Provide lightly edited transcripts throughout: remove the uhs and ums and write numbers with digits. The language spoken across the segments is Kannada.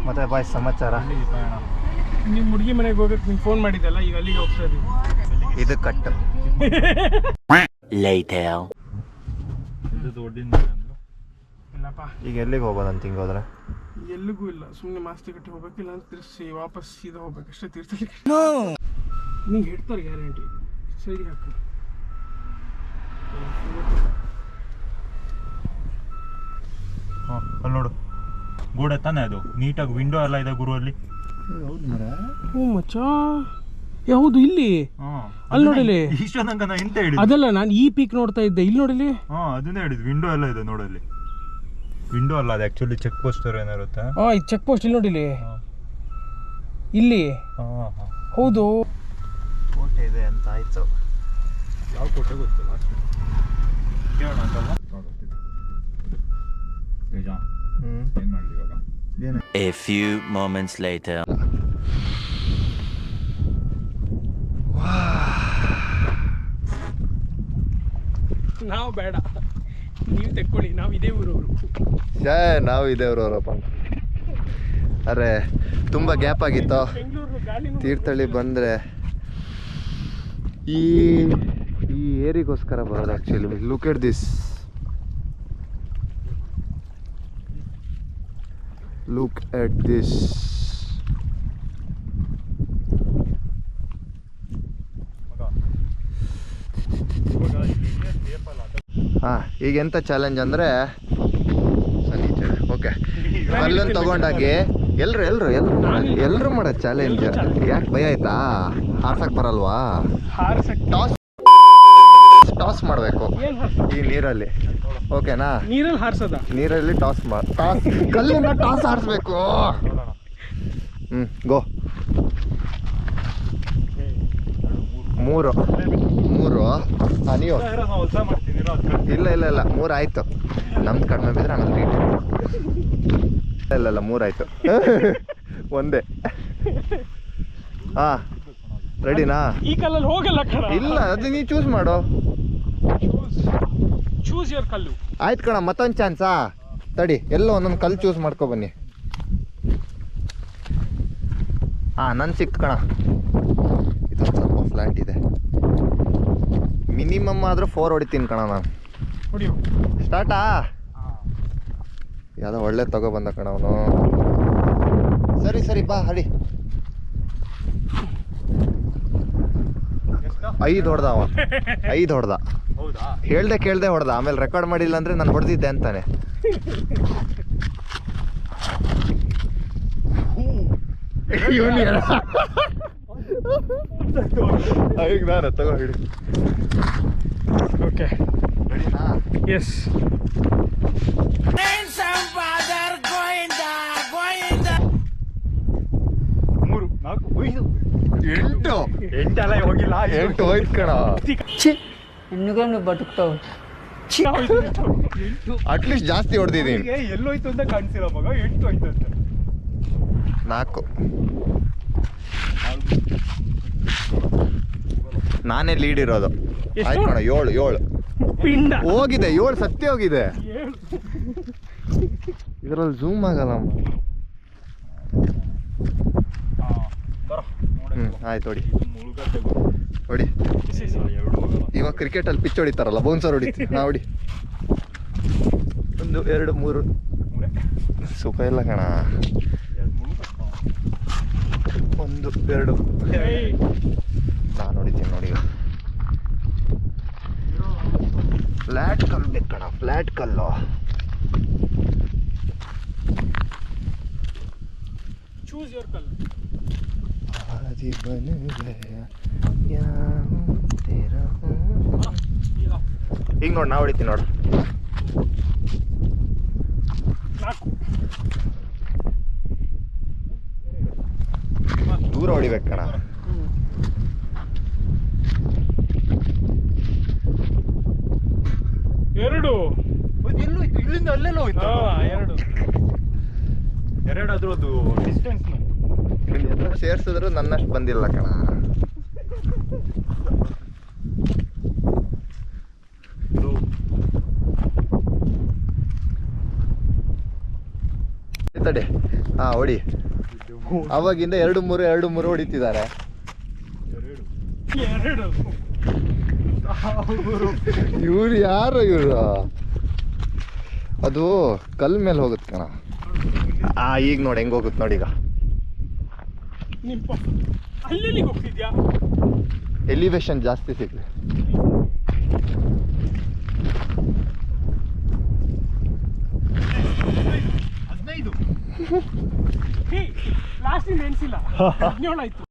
ಮತ್ತೆ ಬಾಯ್ ಸಮಾಚಾರ. ನಿಮ್ಮ ಹುಡುಗಿ ಮನೆಗೆ ಹೋಗಕ್ಕೆ ನೀನು ಫೋನ್ ಮಾಡಿದ್ದಲ್ಲ, ಈಗ ಅಲ್ಲಿಗೆ ಹೋಗ್ತಾ ಇದೀವಿ. ಇದು ಕಟ್ ಇಲ್ಲಪ್ಪ, ಈಗ ಎಲ್ಲಿಗೆ ಹೋಗೋದಂತ ಹಿಂಗೋದ್ರೆ? ಎಲ್ಲಿಗೂ ಇಲ್ಲ, ಸುಮ್ಮನೆ ಮಾಸ್ತಿ ಕಟ್ಟಿ ಹೋಗ್ಬೇಕಿಲ್ಲ ಅಂತ ತಿರ್ಸಿ ವಾಪಸ್ ಸೀದಾ ಹೋಗ್ಬೇಕಷ್ಟೇ ತೀರ್ಥಹಳ್ಳಿ. ನಿಂಗೆ ಹಿಡ್ತಾರೆ ಗ್ಯಾರಂಟಿ. ಸರಿ ಹಾಕು. ಅಲ್ಲಿ ನೋಡು, ಗೋಡೆ ತಾನೆ ಅದು, ನೀಟಾಗಿ ವಿಂಡೋ ಎಲ್ಲ ಇದೆ ಗುರು ಅಲ್ಲಿ. ಹ್ಞೂ ಮಚ್ಚ, ಯಾವುದು ಇಲ್ಲಿ? ಅಲ್ಲಿ ನೋಡಲಿ. ಇಷ್ಟೊಂದಂಗ ನಾ ಎಂತ ಹೇಳಿದ್ದು? ಅದಲ್ಲ, ನಾನು ಈ ಪೀಕ್ ನೋಡ್ತಾ ಇದ್ದೆ. ಇಲ್ಲಿ ನೋಡಲಿ. ಅದನ್ನೇ ಹೇಳಿದ್ದು, ವಿಂಡೋ ಎಲ್ಲ ಇದೆ ನೋಡಲ್ಲಿ. ವಿಂಡೋ ಅಲ್ಲ, ಅದು ಆಕ್ಚುಲಿ ಚೆಕ್ ಪೋಸ್ಟ್ ಏನಿರುತ್ತೆ. ಇದು ಚೆಕ್ ಪೋಸ್ಟ್. ಇಲ್ಲಿ ನೋಡಿಲಿ, ಇಲ್ಲಿ. ಹೌದು, ಕೋಟೆ ಇದೆ ಅಂತ ಆಯ್ತು. ಯಾವ ಕೋಟೆ ಗೊತ್ತಿಲ್ಲ ಅಷ್ಟೇ. ಕೇಳೋಣ ಅಂತಲ್ಲ. ಏನ್ ಮಾಡ್ಲಿ ಇವಾಗ? A few moments later. ನಾವು ಬೇಡ, ನೀವು ತೆಕ್ಕೊಳ್ಳಿ, ನಾವು ಇದೇ ಊರವರು. ನಾವು ಇದೇ ಊರವರಪ್ಪ. ಅರೆ ತುಂಬ ಗ್ಯಾಪ್ ಆಗಿತ್ತು. ತೀರ್ಥಹಳ್ಳಿ ಬಂದರೆ ಈ ಏರಿಗೋಸ್ಕರ ಬರೋದು actually. Look at this, look at this. ಈಗ ಎಂತ ಚಾಲೆಂಜ್ ಅಂದರೆ, ಓಕೆ, ಕಲ್ಲನ್ನು ತಗೊಂಡಾಗಿ ಎಲ್ರು ಮಾಡೋ ಚಾಲೆಂಜ್. ಯಾಕೆ ಭಯ ಆಯ್ತಾ? ಹಾರ್ಸಕ್ ಬರಲ್ವಾ? ಟಾಸ್ ಮಾಡಬೇಕು ಈ ನೀರಲ್ಲಿ, ಓಕೆನಾ? ನೀರಲ್ಲಿ ಹಾರಿಸೋದ? ನೀರಲ್ಲಿ ಟಾಸ್ ಕಲ್ಲನ್ನ ಟಾಸ್ ಹಾರಿಸ್ಬೇಕು. ಗೋ. ಮೂರು ನೀವು? ಇಲ್ಲ 3 ಆಯ್ತು. ನಮ್ದು ಕಡಿಮೆ ಬಿದ್ರೆ ಆಮೇಲೆ ಇಲ್ಲ 3 ಆಯ್ತು. ಒಂದೇ. ರೆಡಿನಾ? ಈ ಕಲ್ಲಲ್ಲಿ ಹೋಗಲ್ಲ ಕಣ. ಇಲ್ಲ, ಅದು ನೀ ಚೂಸ್ ಮಾಡು. ಚೂಸ್ ಯುವರ್ ಕಲ್ಲು. ಆಯ್ತು ಕಣ, ಮತ್ತೊಂದು ಚಾನ್ಸಾ? ತಡಿ, ಎಲ್ಲೋ ಒಂದೊಂದು ಕಲ್ಲು ಚೂಸ್ ಮಾಡ್ಕೊ ಬನ್ನಿ. ನನ್ ಸಿಕ್ತು ಕಣ. ಇದು ಸ್ವಲ್ಪ ಫ್ಲಾಟ್ ಇದೆ. ಮಿನಿಮಮ್ ಆದ್ರೂ 4 ಹೊಡಿತೀನಿ ಕಣ ನಾನು. ಸ್ಟಾರ್ಟಾ? ಯಾವುದೋ ಒಳ್ಳೆ ತಗೊಬಂದ ಕಣ ಅವನು. ಸರಿ ಬಾ ಹಡಿ. 5 ಹೊಡೆದ ಅವ. 5 ಹೊಡೆದ. ಕೇಳ್ದೆ ಹೊಡೆದ. ಆಮೇಲೆ ರೆಕಾರ್ಡ್ ಮಾಡಿಲ್ಲ ಅಂದ್ರೆ ನಾನು ಹೊಡೆದಿದ್ದೆ ಅಂತಾನೆ. ಈಗ ನಾನು ತಗೋ ಹಿಡಿ. ಓಕೆ, ರೆಡಿನಾ? ಎಸ್. ಎಂಟೆಲ್ಲ ಹೋಗಿಲ್ಲ. 8 ಹೋಯ್ತು ಕಣ. ಬದುಕ್ತಾವ. ಅಟ್ಲೀಸ್ಟ್ ಜಾಸ್ತಿ ಹೊಡೆದಿದ್ದೀನಿ. ಎಲ್ಲೋಯ್ತು ಅಂತ ಕಾಣಿಸಿಲ್ಲ ಮಗ. 8 ಹೋಯ್ತು ಅಂತ. 4. ನಾನೇ ಲೀಡ್ ಇರೋದು. ಆಯ್ತು ಕಣ. 7 ಪಿಂಡ ಹೋಗಿದೆ. 7 ಸತ್ಯ ಹೋಗಿದೆ. ಇದರಲ್ಲಿ ಝೂಮ್ ಆಗಲ್ಲ. ಆಯ್ತು ಹೊಡಿ. ಇವಾಗ ಕ್ರಿಕೆಟಲ್ಲಿ ಪಿಚ್ ಹೊಡಿತಾರಲ್ಲ, ಬೌನ್ಸರ್ ಹೊಡಿತೀವಿ. ಹೊಡಿ. 1 2 3. ಸುಖ ಇಲ್ಲ ಕಣ. 1 2. ನಾನು ಹೊಡಿತೀನಿ ನೋಡಿ. ಫ್ಲಾಟ್ ಕಲ್ಲು ಬೇಕು ಕಣ, ಫ್ಲಾಟ್ ಕಲ್ಲು. ಚೂಸ್ ಯುವರ್ ಕಲ್ಲು. ಈಗ ನೋಡಿ, ನಾ ಹೊಡಿತೀನಿ ನೋಡು. ದೂರ ಹೊಡಿಬೇಕು ಕಣ. ಎರಡು. ಎಲ್ಲೋಯ್ತು? ಇಲ್ಲಿಂದ ಅಲ್ಲೆಲ್ಲ ಹೋಯ್ತು. 2 ಆದ್ರೂ ಅದು ಡಿಸ್ಟೆನ್ಸ್ ಸೇರ್ಸಿದ್ರು ನನ್ನಷ್ಟು ಬಂದಿಲ್ಲ ಕಣ. ತಡೆ. ಹಾಂ ಹೊಡಿ. ಅವಾಗಿಂದ 2-3 ಹೊಡಿತಿದ್ದಾರೆ. ಇವ್ರು ಯಾರು ಇವರು? ಅದು ಕಲ್ ಮೇಲೆ ಹೋಗುತ್ತೆ ಕಣ. ಈಗ ನೋಡಿ ಹೆಂಗೆ ಹೋಗುತ್ತೆ ನೋಡಿ. ಈಗ ಅಲ್ಲಿ ಹೋಗ್ತಿದ್ಯಾ? ಎಲಿವೇಶನ್ ಜಾಸ್ತಿ ಸಿಗ್ಲಿ. ಲಾಸ್ಟ್ ಇಂದ ಎನ್ಸಿಲ್ಲ 17 ಆಯ್ತು.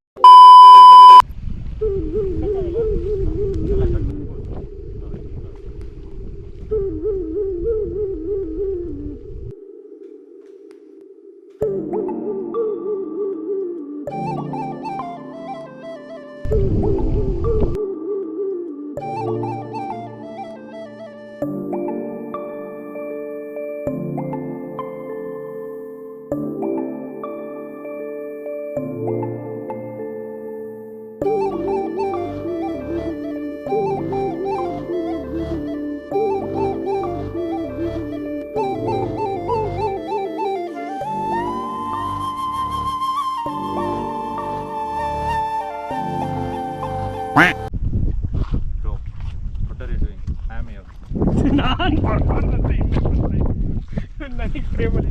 Bro, what are you doing? I am here. ನಾನು ಬರ್ಬಾರ್ದಂತ ನನಗೆ ಪ್ರೇಮಲ್ಲಿ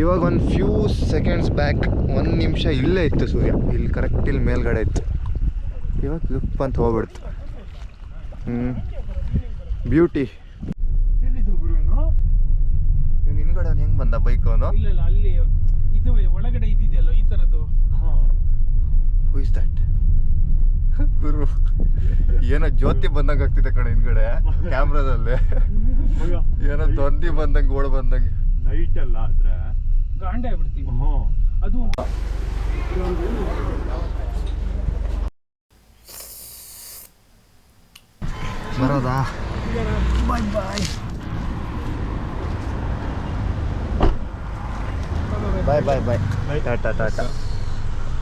ಇವಾಗ ಒಂದು ಫ್ಯೂ ಸೆಕೆಂಡ್ಸ್ ಬ್ಯಾಕ್ 1 ನಿಮಿಷ ಇಲ್ಲೇ ಇತ್ತು ಸೂರ್ಯ. ಇಲ್ಲಿ ಕರೆಕ್ಟ್ ಇಲ್ಲಿ ಮೇಲ್ಗಡೆ ಇತ್ತು. ಇವಾಗ ಲುಪ್ ಅಂತ ಹೋಗ್ಬಿಡ್ತು. ಬ್ಯೂಟಿ. ನಿನ್ಗಡೆ ಅವ್ನು ಹೆಂಗೆ ಬಂದ ಬೈಕ್ ಅವನು? ಇಲ್ಲ ಅಲ್ಲಿ ಇದು ಒಳಗಡೆ ಇದ್ದಿದೆಯಲ್ಲ ಈ ಥರದ್ದು. Who is that? ಗುರು ಏನೋ ಜ್ಯೋತಿ ಬಂದಂಗೆ ಆಗ್ತಿದೆ ಕಣ ಹಿಂದ್ಗಡೆ ಕ್ಯಾಮ್ರಾದಲ್ಲಿ. ಏನೋ ದೊಂದಿ ಬಂದಂಗೆ ಓಡ್ ಬಂದಂಗೆ. ನೈಟ್ ಅಲ್ಲ ಆದ್ರೆ ಗಾಂಡೆ ಆಗ್ಬಿಡ್ತೀವಿ ಅದು. ಬರೋದಾ? ಬಾಯ್ ಬಾಯ್ ಬಾಯ್ ಬಾಯ್ ಬಾಯ್. ಟಾಟಾ ಟಾಟಾ.